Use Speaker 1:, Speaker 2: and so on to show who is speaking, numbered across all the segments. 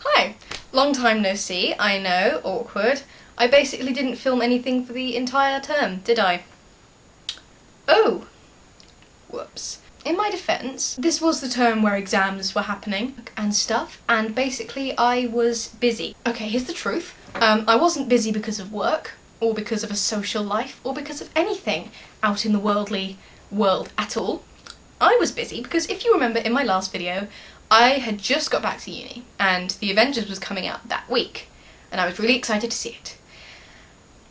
Speaker 1: Hi! Long time no see, I know, awkward. I basically didn't film anything for the entire term, did I? Oh! Whoops. In my defence, this was the term where exams were happening and stuff, and basically I was busy. Okay, here's the truth. I wasn't busy because of work, or because of a social life, or because of anything out in the worldly world at all. I was busy because if you remember in my last video, I had just got back to uni and the Avengers was coming out that week and I was really excited to see it.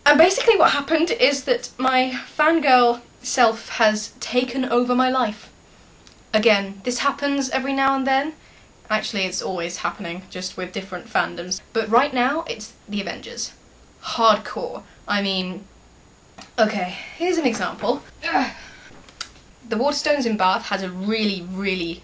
Speaker 1: And basically what happened is that my fangirl self has taken over my life. Again, this happens every now and then. Actually, it's always happening, just with different fandoms. But right now, it's the Avengers. Hardcore. I mean, okay, here's an example. The Waterstones in Bath has a really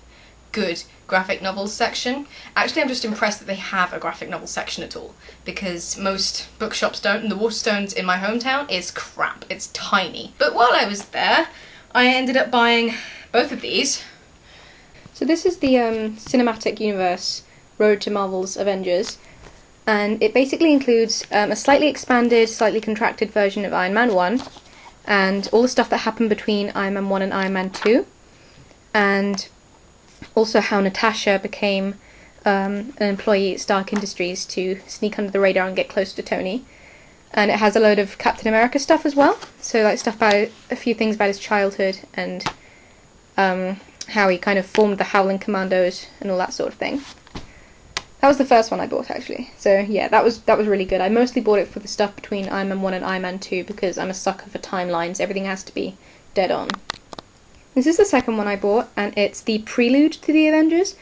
Speaker 1: good graphic novels section. Actually, I'm just impressed that they have a graphic novel section at all, because most bookshops don't, and the Waterstones in my hometown is crap. It's tiny. But while I was there, I ended up buying both of these. So this is the cinematic universe Road to Marvel's Avengers, and it basically includes a slightly expanded, slightly contracted version of Iron Man 1, and all the stuff that happened between Iron Man 1 and Iron Man 2, and also how Natasha became an employee at Stark Industries to sneak under the radar and get close to Tony. And it has a load of Captain America stuff as well, so like stuff about a few things about his childhood and how he kind of formed the Howling Commandos and all that sort of thing. That was the first one I bought, actually. So yeah, that was really good. I mostly bought it for the stuff between Iron Man 1 and Iron Man 2 because I'm a sucker for timelines. Everything has to be dead on. This is the second one I bought, and it's the prelude to the Avengers,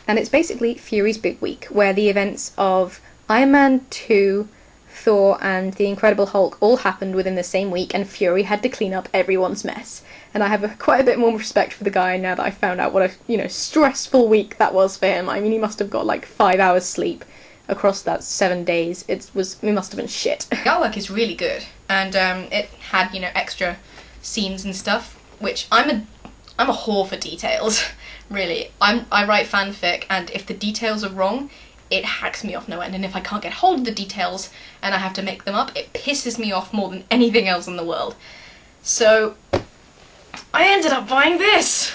Speaker 1: and it's basically Fury's Big Week, where the events of Iron Man 2, Thor, and the Incredible Hulk all happened within the same week, and Fury had to clean up everyone's mess. And I have quite a bit more respect for the guy now that I found out what a stressful week that was for him. I mean, he must have got like 5 hours sleep across that 7 days. It must have been shit. The artwork is really good, and it had extra scenes and stuff, which I'm a whore for details. Really, I write fanfic, and if the details are wrong, it hacks me off no end. And if I can't get hold of the details and I have to make them up, it pisses me off more than anything else in the world. So I ended up buying this!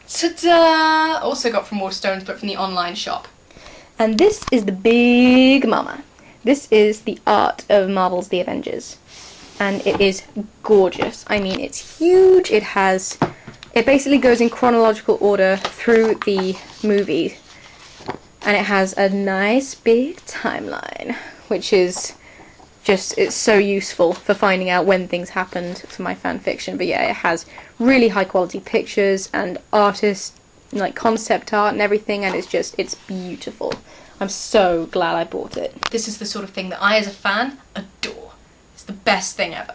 Speaker 1: Ta-da! Also got from Waterstones, but from the online shop. And this is the big mama. This is the art of Marvel's The Avengers. And it is gorgeous. I mean, it's huge. It basically goes in chronological order through the movie. And it has a nice big timeline, which is it's so useful for finding out when things happened for my fanfiction. But yeah, it has really high quality pictures and artists, like concept art and everything, and it's beautiful. I'm so glad I bought it. This is the sort of thing that I, as a fan, adore. It's the best thing ever.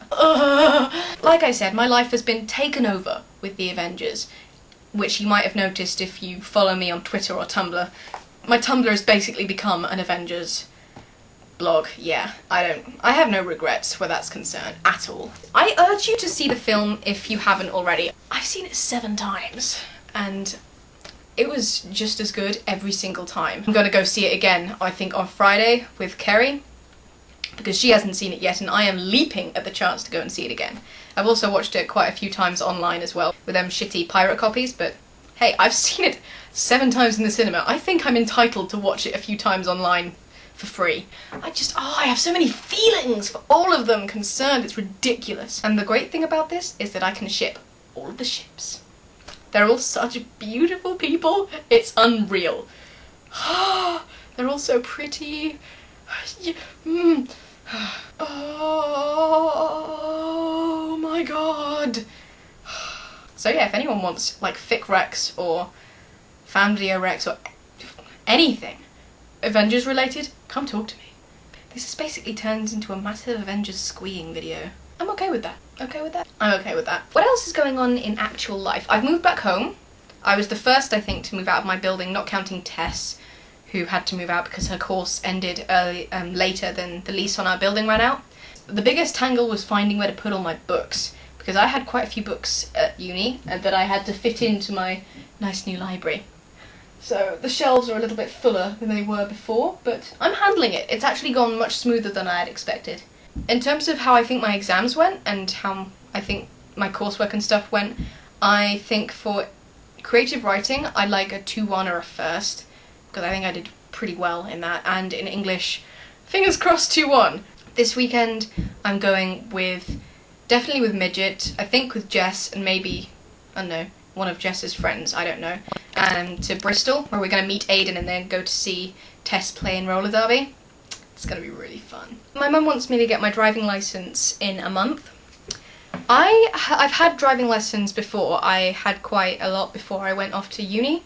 Speaker 1: Like I said, my life has been taken over with the Avengers, which you might have noticed if you follow me on Twitter or Tumblr. My Tumblr has basically become an Avengers blog. Yeah, I have no regrets where that's concerned at all. I urge you to see the film if you haven't already. I've seen it 7 times, and it was just as good every single time. I'm gonna go see it again, I think on Friday with Kerry, because she hasn't seen it yet, and I am leaping at the chance to go and see it again. I've also watched it quite a few times online as well, with them shitty pirate copies, but hey, I've seen it 7 times in the cinema. I think I'm entitled to watch it a few times online for free. I have so many feelings for all of them concerned, it's ridiculous. And the great thing about this is that I can ship all of the ships. They're all such beautiful people, it's unreal. They're all so pretty. Oh my god. So yeah, if anyone wants like fic recs or fan video recs or anything Avengers related, come talk to me. This is basically turns into a massive Avengers squeeing video. I'm okay with that. Okay with that? I'm okay with that. What else is going on in actual life? I've moved back home. I was the first, I think, to move out of my building, not counting Tess, who had to move out because her course ended later than the lease on our building ran out. The biggest tangle was finding where to put all my books, because I had quite a few books at uni and that I had to fit into my nice new library. So the shelves are a little bit fuller than they were before, but I'm handling it. It's actually gone much smoother than I had expected. In terms of how I think my exams went and how I think my coursework and stuff went, I think for creative writing I'd like a 2-1 or a first, because I think I did pretty well in that, and in English, fingers crossed, 2-1. This weekend I'm going with, definitely with Midget, I think with Jess, and maybe, I don't know, one of Jess's friends, I don't know, to Bristol, where we're going to meet Aiden and then go to see Tess play in roller derby. It's going to be really fun. My mum wants me to get my driving licence in a month. I've had driving lessons before. I had quite a lot before I went off to uni,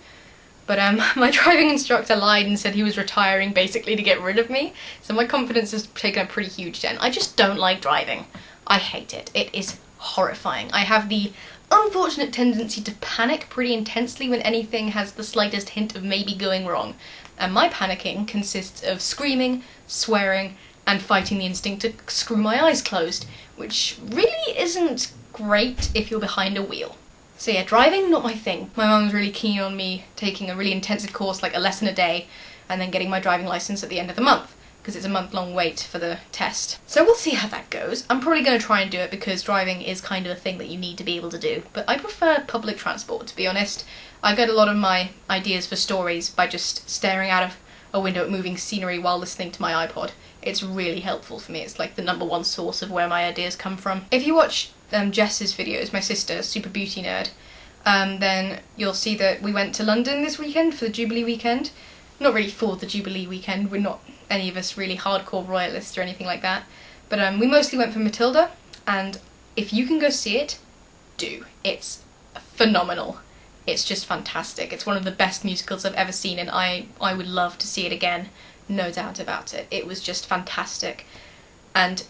Speaker 1: but my driving instructor lied and said he was retiring basically to get rid of me, so my confidence has taken a pretty huge dent. I just don't like driving. I hate it. It is horrifying. I have the unfortunate tendency to panic pretty intensely when anything has the slightest hint of maybe going wrong, and my panicking consists of screaming, swearing, and fighting the instinct to screw my eyes closed, which really isn't great if you're behind a wheel. So yeah, driving, not my thing. My mum's really keen on me taking a really intensive course, like a lesson a day, and then getting my driving licence at the end of the month, because it's a month-long wait for the test. So we'll see how that goes. I'm probably going to try and do it because driving is kind of a thing that you need to be able to do, but I prefer public transport, to be honest. I get a lot of my ideas for stories by just staring out of a window at moving scenery while listening to my iPod. It's really helpful for me. It's like the #1 source of where my ideas come from. If you watch Jess's videos, my sister, super beauty nerd, then you'll see that we went to London this weekend for the Jubilee weekend. Not really for the Jubilee weekend, we're not any of us really hardcore royalists or anything like that, but we mostly went for Matilda, and if you can go see it, do. It's phenomenal. It's just fantastic. It's one of the best musicals I've ever seen, and I would love to see it again, no doubt about it. It was just fantastic. And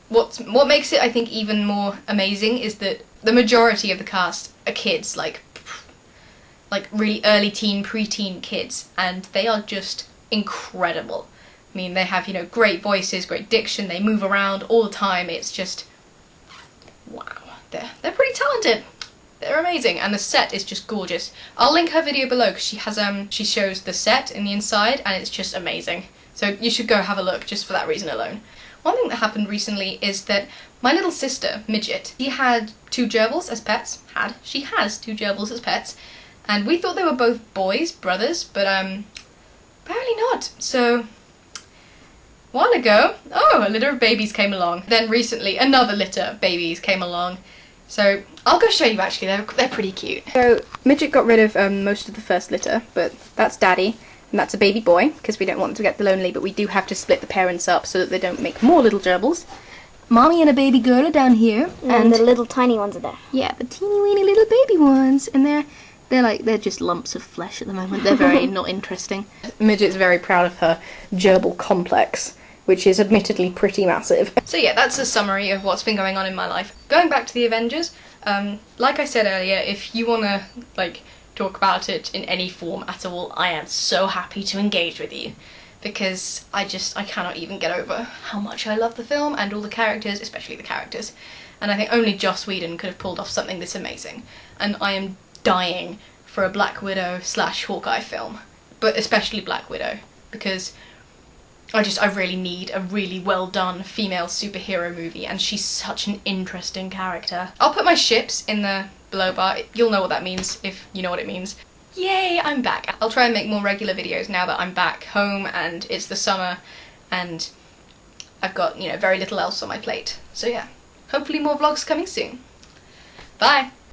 Speaker 1: what makes it, I think, even more amazing is that the majority of the cast are kids, like really early teen, pre-teen kids, and they are just incredible. I mean, they have, you know, great voices, great diction, they move around all the time. It's just, wow, they're pretty talented. They're amazing, and the set is just gorgeous. I'll link her video below because she has she shows the set in the inside, and it's just amazing. So you should go have a look just for that reason alone. One thing that happened recently is that my little sister, Midget, she had 2 gerbils as pets. She has 2 gerbils as pets, and we thought they were both boys, brothers, but apparently not. So a while ago, a litter of babies came along. Then recently, another litter of babies came along. So I'll go show you actually, they're pretty cute. So Midget got rid of most of the first litter, but that's Daddy, and that's a baby boy, because we don't want them to get lonely, but we do have to split the parents up so that they don't make more little gerbils. Mommy and a baby girl are down here.
Speaker 2: And the little tiny ones are there.
Speaker 1: Yeah, the teeny weeny little baby ones, and they're just lumps of flesh at the moment. They're very not interesting. Midget's very proud of her gerbil complex, which is admittedly pretty massive. So yeah, that's a summary of what's been going on in my life. Going back to the Avengers, like I said earlier, if you want to talk about it in any form at all, I am so happy to engage with you, because I cannot even get over how much I love the film and all the characters, especially the characters. And I think only Joss Whedon could have pulled off something this amazing. And I am dying for a Black Widow / Hawkeye film, but especially Black Widow, because I really need a really well done female superhero movie, and she's such an interesting character. I'll put my ships in the below bar. You'll know what that means if you know what it means. Yay, I'm back. I'll try and make more regular videos now that I'm back home and it's the summer and I've got, you know, very little else on my plate. So yeah, hopefully more vlogs coming soon. Bye!